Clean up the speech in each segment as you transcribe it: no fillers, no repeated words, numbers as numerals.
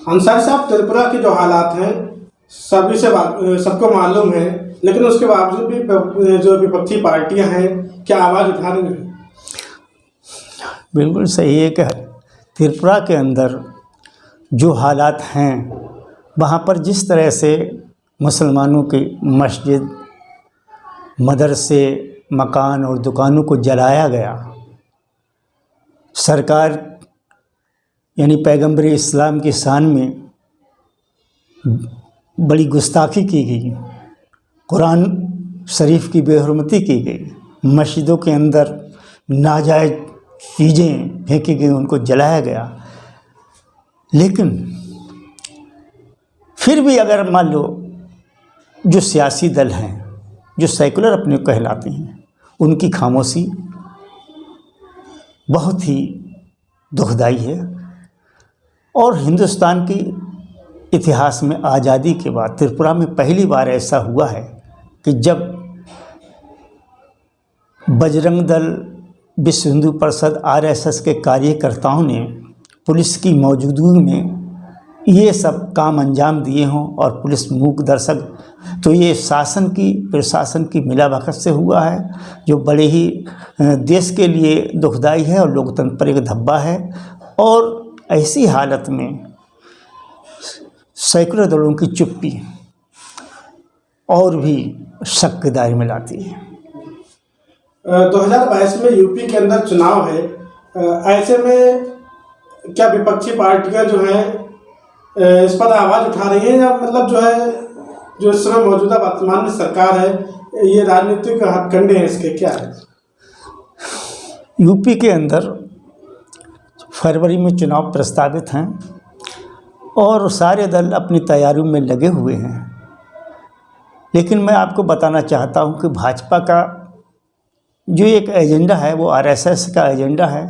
अंसारी साहब, त्रिपुरा के जो हालात हैं सभी से सबको मालूम है, लेकिन उसके बावजूद भी जो विपक्षी पार्टियां हैं क्या आवाज़ उठा रही हैं? बिल्कुल सही है कि त्रिपुरा के अंदर जो हालात हैं वहाँ पर जिस तरह से मुसलमानों की मस्जिद, मदरसे, मकान और दुकानों को जलाया गया, सरकार यानी पैगंबर इस्लाम की शान में बड़ी गुस्ताखी की गई, कुरान शरीफ की बेहुरमती की गई, मस्जिदों के अंदर नाजायज़ चीज़ें फेंकी गई, उनको जलाया गया। लेकिन फिर भी अगर मान लो जो सियासी दल हैं, जो सेकुलर अपने कहलाते हैं, उनकी खामोशी बहुत ही दुखदाई है। और हिंदुस्तान की इतिहास में आज़ादी के बाद त्रिपुरा में पहली बार ऐसा हुआ है कि जब बजरंग दल, विश्व हिंदू परिषद, आरएसएस के कार्यकर्ताओं ने पुलिस की मौजूदगी में ये सब काम अंजाम दिए हों और पुलिस मूक दर्शक, तो ये शासन की, प्रशासन की मिलावट से हुआ है, जो बड़े ही देश के लिए दुखदाई है और लोकतंत्र पर एक धब्बा है। और ऐसी हालत में सैकड़ों दलों की चुप्पी और भी शक के दायरे में लाती है। 2022 में यूपी के अंदर चुनाव है, ऐसे में क्या विपक्षी पार्टियां जो हैं इस पर आवाज़ उठा रही हैं, या मतलब जो है जो इस समय मौजूदा वर्तमान में सरकार है ये राजनीतिक हथकंडे हैं इसके, क्या है? यूपी के अंदर फरवरी में चुनाव प्रस्तावित हैं और सारे दल अपनी तैयारियों में लगे हुए हैं। लेकिन मैं आपको बताना चाहता हूं कि भाजपा का जो एक एजेंडा है वो आरएसएस का एजेंडा है।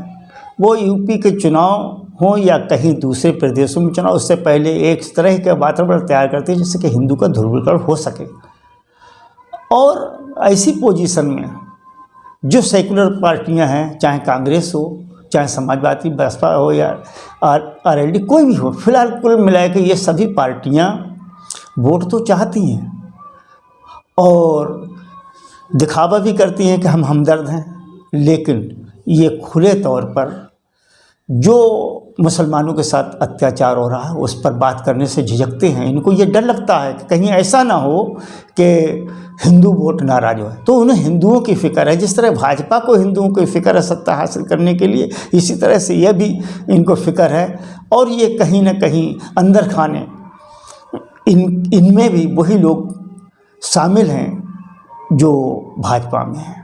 वो यूपी के चुनाव हों या कहीं दूसरे प्रदेशों में चुनाव, उससे पहले एक तरह का वातावरण तैयार करते हैं जिससे कि हिंदू का ध्रुवीकरण हो सके। और ऐसी पोजीशन में जो सेकुलर पार्टियां हैं, चाहे कांग्रेस हो, चाहे समाजवादी, बसपा हो या आरएलडी, कोई भी हो, फिलहाल कुल मिला के ये सभी पार्टियां वोट तो चाहती हैं और दिखावा भी करती हैं कि हम हमदर्द हैं, लेकिन ये खुले तौर पर जो मुसलमानों के साथ अत्याचार हो रहा है उस पर बात करने से झिझकते हैं। इनको ये डर लगता है कि कहीं ऐसा ना हो कि हिंदू वोट नाराज हो। तो उन्हें हिंदुओं की फ़िक्र है, जिस तरह भाजपा को हिंदुओं की फ़िक्र है सत्ता हासिल करने के लिए, इसी तरह से यह भी इनको फ़िक्र है। और ये कहीं ना कहीं अंदर खाने इनमें भी वही लोग शामिल हैं जो भाजपा में हैं।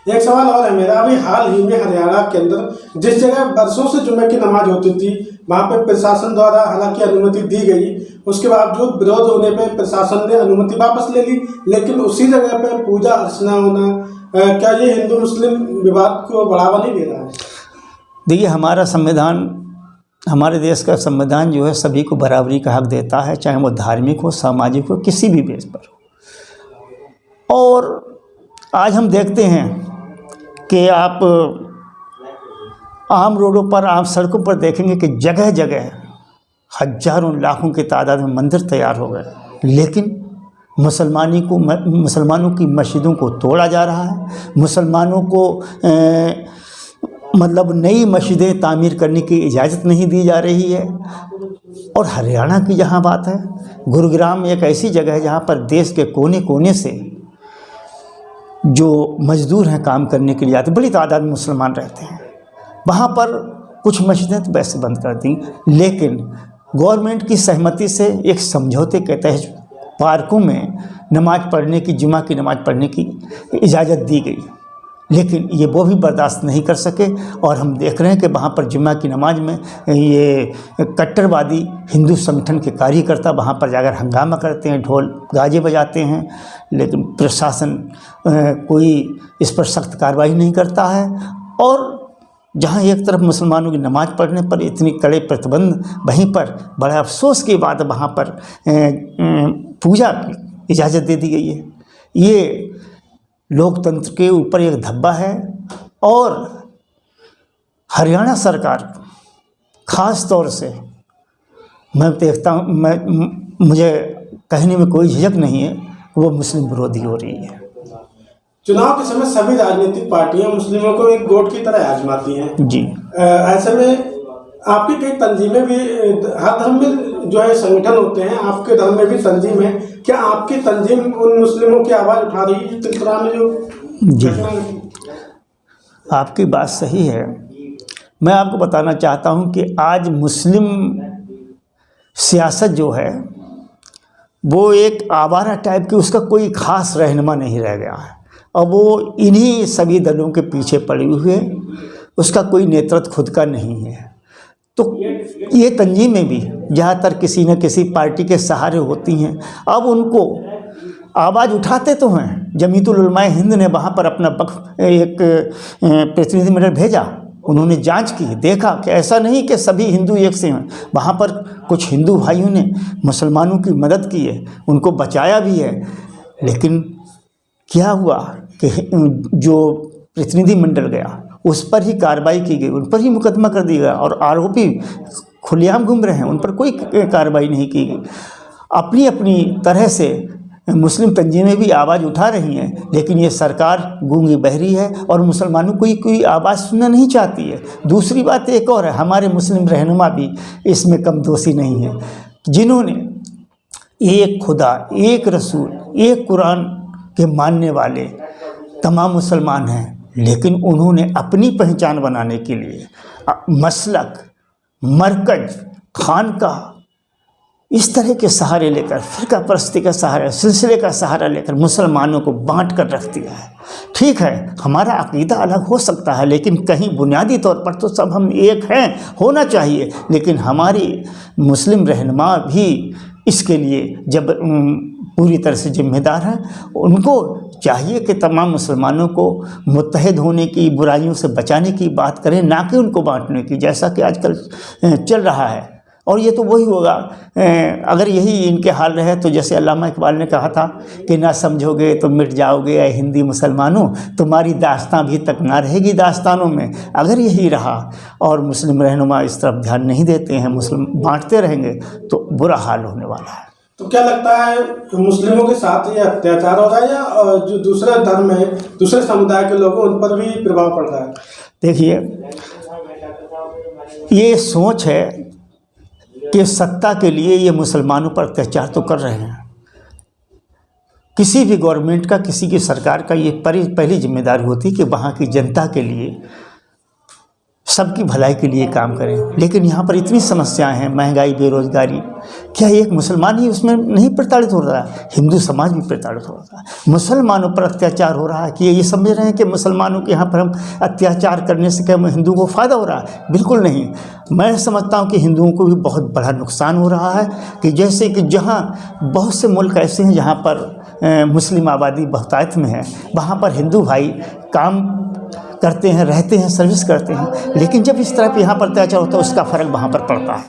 एक सवाल और है मेरा, अभी हाल ही में हरियाणा के अंदर जिस जगह बरसों से जुमे की नमाज होती थी वहाँ पे प्रशासन द्वारा हालांकि अनुमति दी गई, उसके बावजूद विरोध होने पे प्रशासन ने अनुमति वापस ले ली, लेकिन उसी जगह पे पूजा अर्चना होना, क्या ये हिंदू मुस्लिम विवाद को बढ़ावा नहीं दे रहा है? देखिए, हमारा संविधान, हमारे देश का संविधान जो है सभी को बराबरी का हक देता है, चाहे वो धार्मिक हो, सामाजिक हो, किसी भी बेस पर हो। और आज हम देखते हैं कि आप आम रोडों पर, आम सड़कों पर देखेंगे कि जगह जगह हजारों लाखों की तादाद में मंदिर तैयार हो गए, लेकिन मुसलमानों की मस्जिदों को तोड़ा जा रहा है। मुसलमानों को मतलब नई मस्जिदें तामीर करने की इजाज़त नहीं दी जा रही है। और हरियाणा की जहाँ बात है, गुरुग्राम एक ऐसी जगह है जहाँ पर देश के कोने कोने से जो मज़दूर हैं काम करने के लिए आते, बड़ी तादाद में मुसलमान रहते हैं। वहाँ पर कुछ मस्जिदें तो वैसे बंद कर दी, लेकिन गवर्नमेंट की सहमति से एक समझौते के तहत पार्कों में नमाज़ पढ़ने की, जुमा की नमाज़ पढ़ने की इजाज़त दी गई। लेकिन ये वो भी बर्दाश्त नहीं कर सके और हम देख रहे हैं कि वहाँ पर जुमा की नमाज में ये कट्टरवादी हिंदू संगठन के कार्यकर्ता वहाँ पर जाकर हंगामा करते हैं, ढोल गाजे बजाते हैं, लेकिन प्रशासन कोई इस पर सख्त कार्रवाई नहीं करता है। और जहाँ एक तरफ मुसलमानों की नमाज़ पढ़ने पर इतनी कड़े प्रतिबंध, वहीं पर बड़ा अफसोस की बात वहाँ पर पूजा की इजाज़त दे दी गई है। ये लोकतंत्र के ऊपर एक धब्बा है। और हरियाणा सरकार ख़ास तौर से मैं देखता हूँ, मुझे कहने में कोई झिझक नहीं है, वो मुस्लिम विरोधी हो रही है। चुनाव के समय सभी राजनीतिक पार्टियां मुस्लिमों को एक गोट की तरह आजमाती हैं जी। ऐसे में आपकी कई तंजीमें भी, हर धर्म में जो है संगठन होते हैं, आपके धर्म में भी तंजीम है, क्या आपकी तंजीम उन मुस्लिमों की आवाज़ उठा रही है त्रिपुरा में जो जी? आपकी बात सही है। मैं आपको बताना चाहता हूँ कि आज मुस्लिम सियासत जो है वो एक आवारा टाइप की, उसका कोई ख़ास रहनुमा नहीं रह गया है। अब वो इन्हीं सभी दलों के पीछे पड़े हुए, उसका कोई नेतृत्व खुद का नहीं है। तो ये तंजीमें भी ज़्यादातर किसी न किसी पार्टी के सहारे होती हैं। अब उनको आवाज़ उठाते तो हैं। जमीयतुल उलमा हिंद ने वहाँ पर अपना एक प्रतिनिधिमंडल भेजा, उन्होंने जांच की, देखा कि ऐसा नहीं कि सभी हिंदू एक से हैं। वहाँ पर कुछ हिंदू भाइयों ने मुसलमानों की मदद की है, उनको बचाया भी है। लेकिन क्या हुआ कि जो प्रतिनिधिमंडल गया उस पर ही कार्रवाई की गई, उन पर ही मुकदमा कर दिया गया और आरोपी खुलेआम घूम रहे हैं, उन पर कोई कार्रवाई नहीं की गई। अपनी अपनी तरह से मुस्लिम तंजीमें भी आवाज़ उठा रही हैं, लेकिन ये सरकार गूंगी बहरी है और मुसलमानों को कोई आवाज़ सुनना नहीं चाहती है। दूसरी बात एक और है, हमारे मुस्लिम रहनुमा भी इसमें कम दोषी नहीं है, जिन्होंने एक खुदा, एक रसूल, एक कुरान के मानने वाले तमाम मुसलमान हैं, लेकिन उन्होंने अपनी पहचान बनाने के लिए मसलक, मरकज, खानका, इस तरह के सहारे लेकर, फ़िरका परस्ती का सहारा, सिलसिले का सहारा लेकर मुसलमानों को बांट कर रख दिया है। ठीक है, हमारा अकीदा अलग हो सकता है, लेकिन कहीं बुनियादी तौर पर तो सब हम एक हैं, होना चाहिए। लेकिन हमारी मुस्लिम रहनुमा भी इसके लिए जब पूरी तरह से जिम्मेदार हैं। उनको चाहिए कि तमाम मुसलमानों को मुत्तहिद होने की, बुराइयों से बचाने की बात करें, ना कि उनको बांटने की, जैसा कि आजकल चल रहा है। और ये तो वही होगा, अगर यही इनके हाल रहे तो जैसे अल्लामा इकबाल ने कहा था कि ना समझोगे तो मिट जाओगे ऐ हिंदी मुसलमानों, तुम्हारी दास्तां भी तक ना रहेगी दास्तानों में। अगर यही रहा और मुस्लिम रहनुमा इस तरफ ध्यान नहीं देते हैं, मुस्लिम बांटते रहेंगे, तो बुरा हाल होने वाला है। तो क्या लगता है मुस्लिमों के साथ ये अत्याचार हो रहा है या जो दूसरे धर्म है, दूसरे समुदाय के लोगों उन पर भी प्रभाव पड़ रहा है? देखिए, ये सोच है कि सत्ता के लिए ये मुसलमानों पर अत्याचार तो कर रहे हैं। किसी भी गवर्नमेंट का, किसी की सरकार का ये पहली जिम्मेदारी होती है कि वहाँ की जनता के लिए, सबकी भलाई के लिए काम करें। लेकिन यहाँ पर इतनी समस्याएं हैं, महंगाई, बेरोजगारी, क्या एक मुसलमान ही उसमें नहीं प्रताड़ित हो रहा है? हिंदू समाज भी प्रताड़ित हो रहा है। मुसलमानों पर अत्याचार हो रहा है कि ये समझ रहे हैं कि मुसलमानों के यहाँ पर हम अत्याचार करने से क्या हिंदुओं को फ़ायदा हो रहा है? बिल्कुल नहीं। मैं समझता हूँ कि हिंदुओं को भी बहुत बड़ा नुकसान हो रहा है कि जैसे कि जहाँ बहुत से मुल्क ऐसे हैं जहाँ पर मुस्लिम आबादी बहुतायत में है, वहाँ पर हिंदू भाई काम करते हैं, रहते हैं, सर्विस करते हैं, लेकिन जब इस तरह यहाँ पर अत्याचार होता है उसका फ़र्क वहाँ पर पड़ता है।